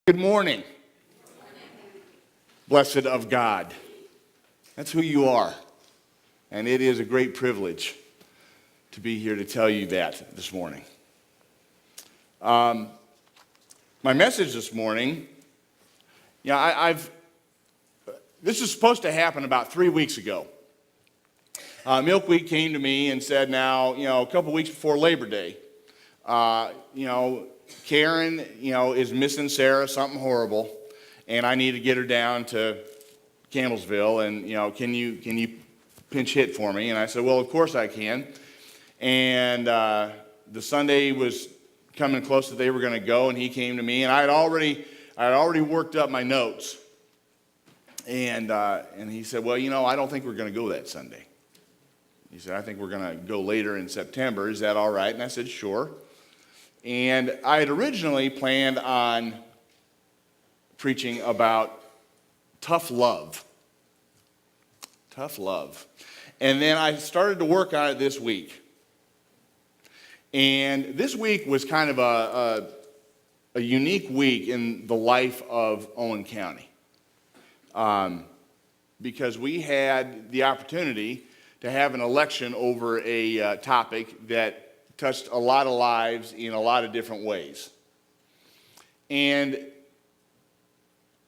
Good morning. Blessed of God. That's who you are. And it is a great privilege to be here to tell you that this morning. My message this morning, this is supposed to happen about 3 weeks ago. Milk Week came to me and said, a couple weeks before Labor Day, Karen, is missing Sarah, something horrible, and I need to get her down to Campbellsville, and, can you pinch hit for me? And I said, well, of course I can. And the Sunday was coming close that they were going to go, and he came to me, and I had already worked up my notes. And he said, well, I don't think we're going to go that Sunday. He said, I think we're going to go later in September. Is that all right? And I said, sure. And I had originally planned on preaching about tough love. Tough love. And then I started to work on it this week. And this week was kind of a unique week in the life of Owen County. Because we had the opportunity to have an election over a topic that touched a lot of lives in a lot of different ways. And,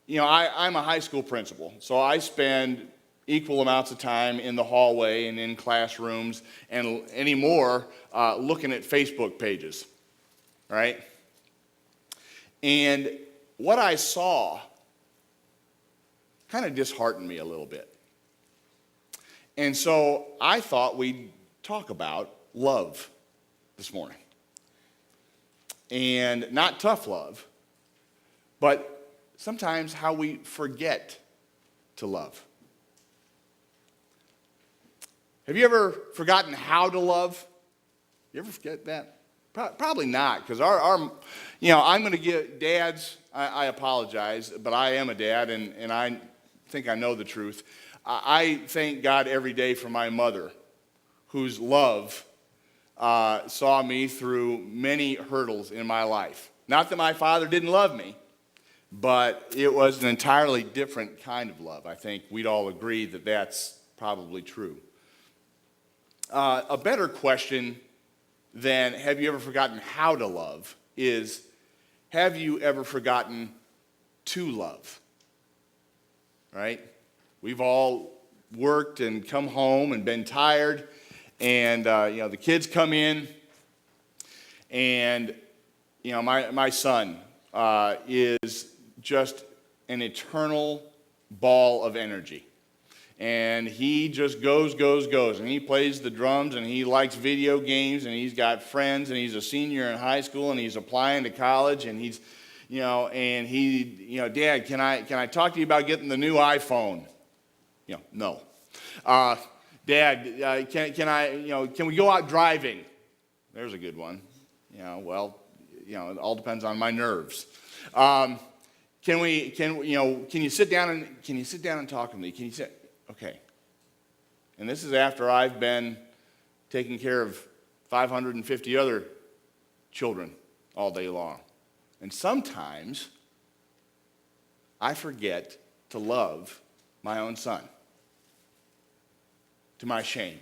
I'm a high school principal, so I spend equal amounts of time in the hallway and in classrooms and anymore looking at Facebook pages, right? And what I saw kind of disheartened me a little bit. And so I thought we'd talk about love this morning. And not tough love, but sometimes how we forget to love. Have you ever forgotten how to love? You ever forget that? Probably not, because I'm going to give dads, I apologize, but I am a dad, and I think I know the truth. I thank God every day for my mother, whose love saw me through many hurdles in my life. Not that my father didn't love me, but it was an entirely different kind of love. I think we'd all agree that that's probably true. A better question than have you ever forgotten how to love is, have you ever forgotten to love? Right? We've all worked and come home and been tired, and the kids come in, and my son is just an eternal ball of energy, and he just goes, and he plays the drums, and he likes video games, and he's got friends, and he's a senior in high school, and he's applying to college, and he's Dad, can I talk to you about getting the new iPhone? No. Dad, can we go out driving? There's a good one. It all depends on my nerves. Can you sit down and talk to me? Can you sit? Okay. And this is after I've been taking care of 550 other children all day long. And sometimes I forget to love my own son, to my shame.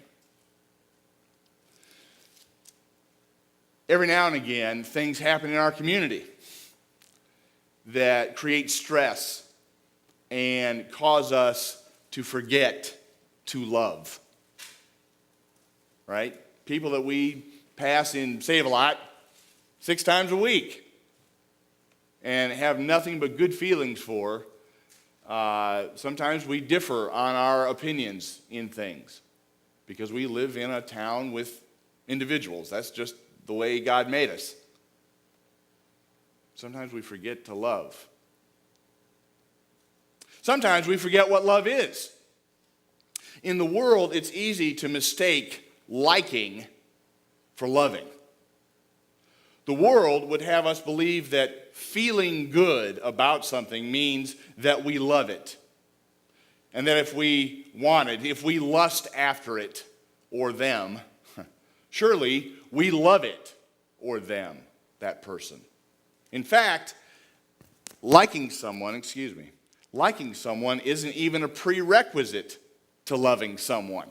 Every now and again, things happen in our community that create stress and cause us to forget to love. Right? People that we pass in Save-A-Lot 6 times a week and have nothing but good feelings for. Sometimes we differ on our opinions in things because we live in a town with individuals. That's just the way God made us. Sometimes we forget to love. Sometimes we forget what love is. In the world, it's easy to mistake liking for loving. The world would have us believe that feeling good about something means that we love it. And that if we want it, if we lust after it or them, surely we love it or them, that person. In fact, liking someone isn't even a prerequisite to loving someone.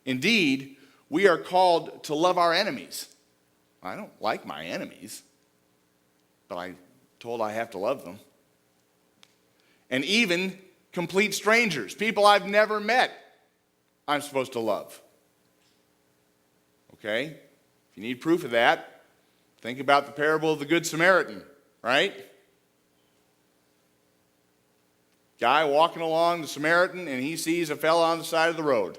Indeed, we are called to love our enemies. I don't like my enemies, but I'm told I have to love them. And even complete strangers, people I've never met, I'm supposed to love. Okay? If you need proof of that, think about the parable of the Good Samaritan, right? Guy walking along, the Samaritan, and he sees a fellow on the side of the road.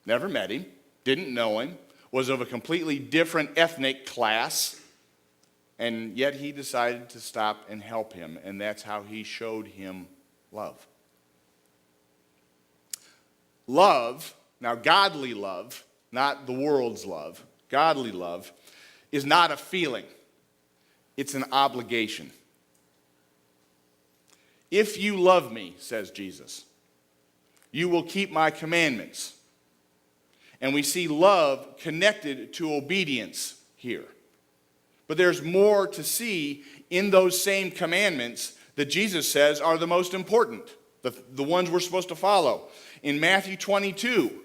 Never met him, didn't know him, was of a completely different ethnic class, and yet he decided to stop and help him, and that's how he showed him love. Love, now godly love, not the world's love, godly love, is not a feeling. It's an obligation. If you love me, says Jesus, you will keep my commandments. And we see love connected to obedience here. But there's more to see in those same commandments that Jesus says are the most important, the ones we're supposed to follow. In Matthew 22,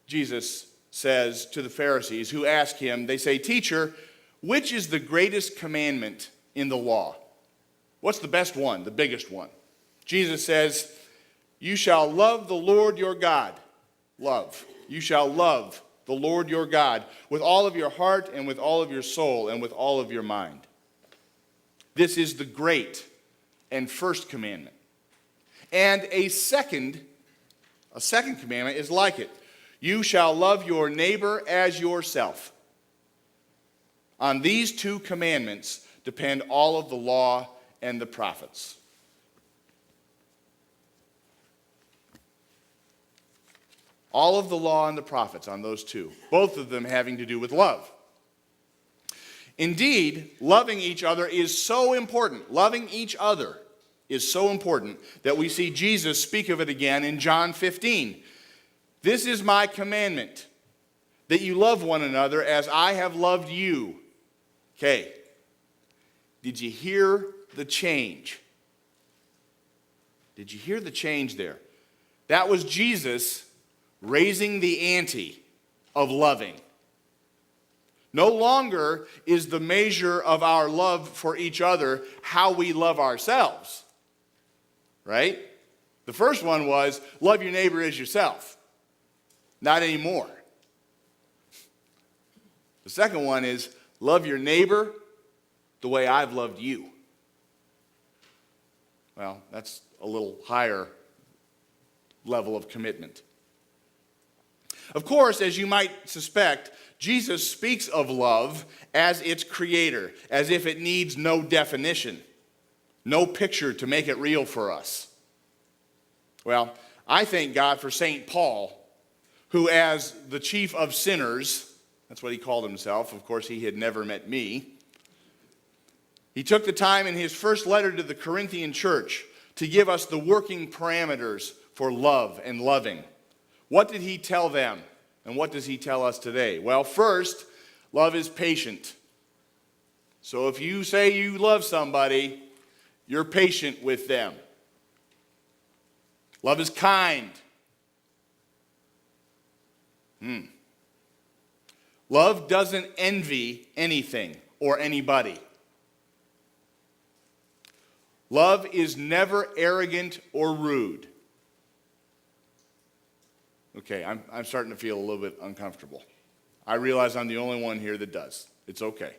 Jesus says to the Pharisees who ask him, they say, "Teacher, which is the greatest commandment in the law? What's the best one, the biggest one?" Jesus says, "You shall love the Lord your God." Love. You shall love the Lord your God with all of your heart and with all of your soul and with all of your mind. This is the great and first commandment. And a second commandment is like it. You shall love your neighbor as yourself. On these two commandments depend all of the law and the prophets. All of the law and the prophets on those two, both of them having to do with love. Indeed, loving each other is so important. Loving each other is so important that we see Jesus speak of it again in John 15. "This is my commandment, that you love one another as I have loved you." Okay. Did you hear the change? Did you hear the change there? That was Jesus raising the ante of loving. No longer is the measure of our love for each other how we love ourselves. Right? The first one was, love your neighbor as yourself. Not anymore. The second one is, love your neighbor the way I've loved you. Well, that's a little higher level of commitment. Of course, as you might suspect, Jesus speaks of love as its creator, as if it needs no definition, no picture to make it real for us. Well, I thank God for St. Paul, who as the chief of sinners, that's what he called himself, of course he had never met me, he took the time in his first letter to the Corinthian church to give us the working parameters for love and loving. What did he tell them? And what does he tell us today? Well, first, love is patient. So if you say you love somebody, you're patient with them. Love is kind. Love doesn't envy anything or anybody. Love is never arrogant or rude. Okay, I'm starting to feel a little bit uncomfortable. I realize I'm the only one here that does. It's okay.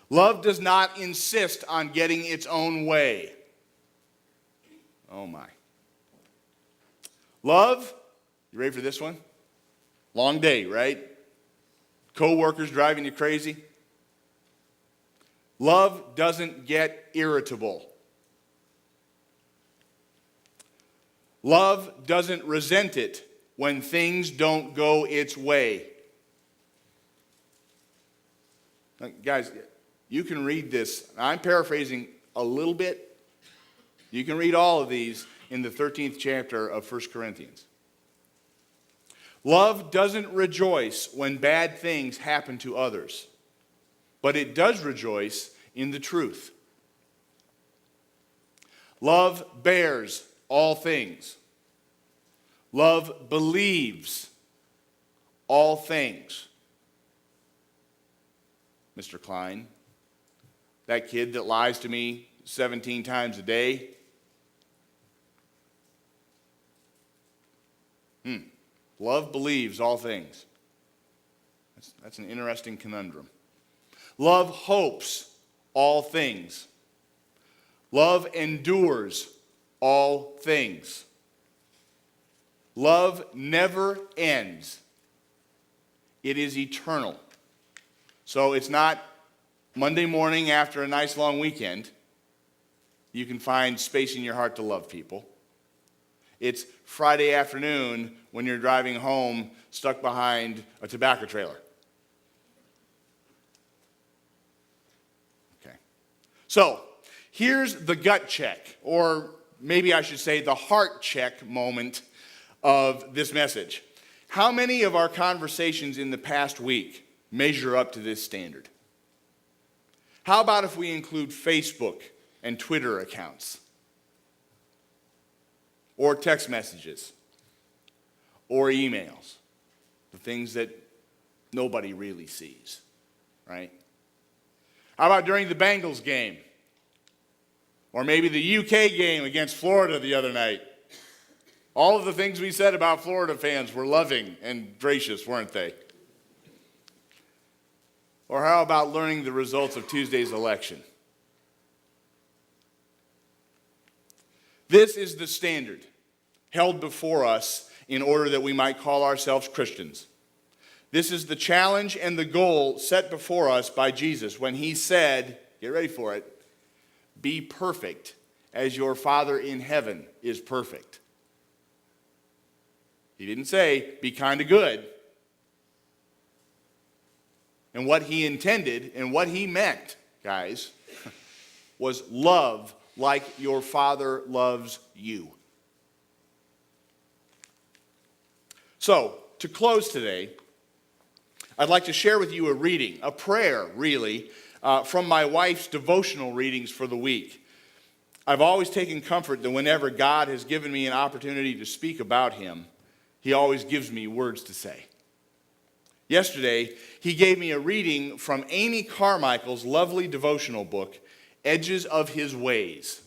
Love does not insist on getting its own way. Oh my. Love, you ready for this one? Long day, right? Co-workers driving you crazy. Love doesn't get irritable. Love doesn't resent it when things don't go its way. Now, guys, you can read this. I'm paraphrasing a little bit. You can read all of these in the 13th chapter of 1 Corinthians. Love doesn't rejoice when bad things happen to others. but it does rejoice in the truth. Love bears all things. Love believes all things. Mr. Kline, that kid that lies to me 17 times a day, love believes all things. That's an interesting conundrum. Love hopes all things. Love endures all things. Love never ends. It is eternal. So it's not Monday morning after a nice long weekend. You can find space in your heart to love people. It's Friday afternoon when you're driving home stuck behind a tobacco trailer. Okay. So here's the gut check, or maybe I should say the heart check moment of this message. How many of our conversations in the past week measure up to this standard? How about if we include Facebook and Twitter accounts? Or text messages? Or emails? The things that nobody really sees, right? How about during the Bengals game? Or maybe the UK game against Florida the other night? All of the things we said about Florida fans were loving and gracious, weren't they? Or how about learning the results of Tuesday's election? This is the standard held before us in order that we might call ourselves Christians. This is the challenge and the goal set before us by Jesus when he said, get ready for it, be perfect as your Father in heaven is perfect. He didn't say, be kind of good. And what he intended and what he meant, guys, was love like your Father loves you. So, to close today, I'd like to share with you a reading, a prayer, really, from my wife's devotional readings for the week. I've always taken comfort that whenever God has given me an opportunity to speak about him, he always gives me words to say. Yesterday, he gave me a reading from Amy Carmichael's lovely devotional book, Edges of His Ways.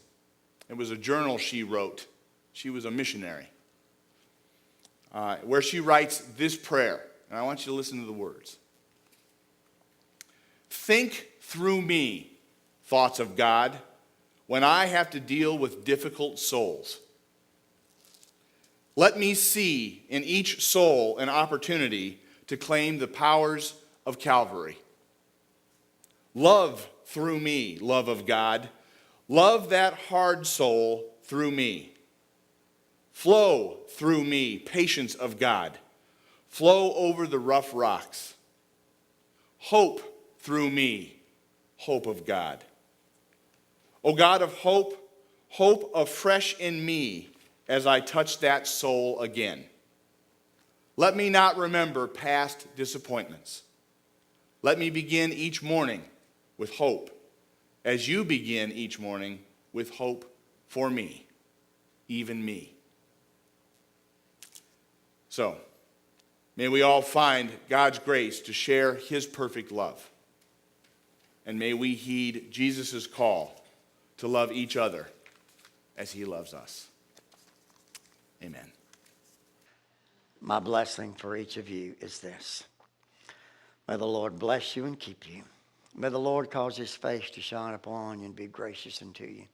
It was a journal she wrote. She was a missionary. Where she writes this prayer. And I want you to listen to the words. Think through me, thoughts of God, when I have to deal with difficult souls. Let me see in each soul an opportunity to claim the powers of Calvary. Love through me, love of God. Love that hard soul through me. Flow through me, patience of God. Flow over the rough rocks. Hope through me, hope of God. O God of hope, hope afresh in me as I touch that soul again. Let me not remember past disappointments. Let me begin each morning with hope, as you begin each morning with hope for me, even me. So, may we all find God's grace to share his perfect love. And may we heed Jesus' call to love each other as he loves us. Amen. My blessing for each of you is this. May the Lord bless you and keep you. May the Lord cause his face to shine upon you and be gracious unto you.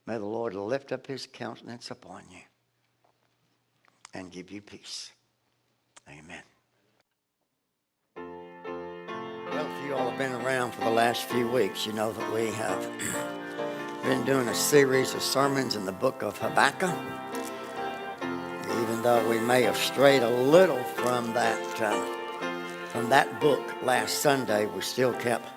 May the Lord lift up his countenance upon you and give you peace. Amen. Well, if you all have been around for the last few weeks, you know that we have been doing a series of sermons in the book of Habakkuk. Even though we may have strayed a little from that book last Sunday, we still kept